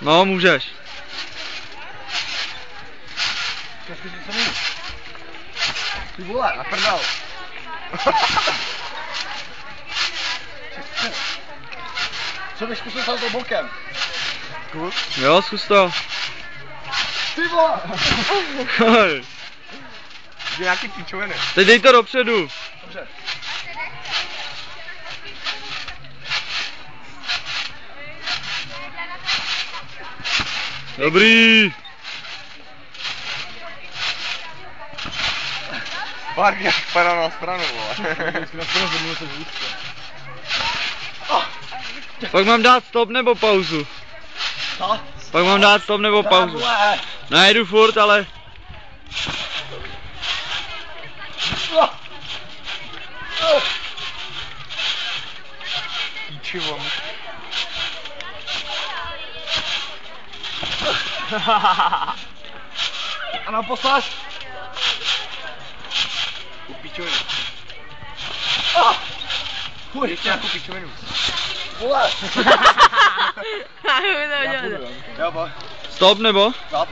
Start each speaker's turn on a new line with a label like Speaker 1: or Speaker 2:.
Speaker 1: No, můžeš.
Speaker 2: Ty vole, na prdel. Co bych zkusil sám to bokem?
Speaker 1: Jo, zkus to.
Speaker 2: Ty vole!
Speaker 1: Hej.
Speaker 2: Jde nějaký píčoviny.
Speaker 1: Teď dej to dopředu.
Speaker 2: Dobře.
Speaker 1: Dobrý.
Speaker 2: Park jak padá na stranu, vole.
Speaker 1: Pak mám dát stop nebo pauzu?
Speaker 2: Co?
Speaker 1: Pak mám dát stop nebo pauzu? Ne, jdu furt, ale...
Speaker 2: Píčivo. A naposled? Píčovinu. Ještě nějakou píčovinu. Vole!
Speaker 3: Já bych to udělal.
Speaker 2: Jo, bo.
Speaker 1: Stop nebo?
Speaker 2: Stop.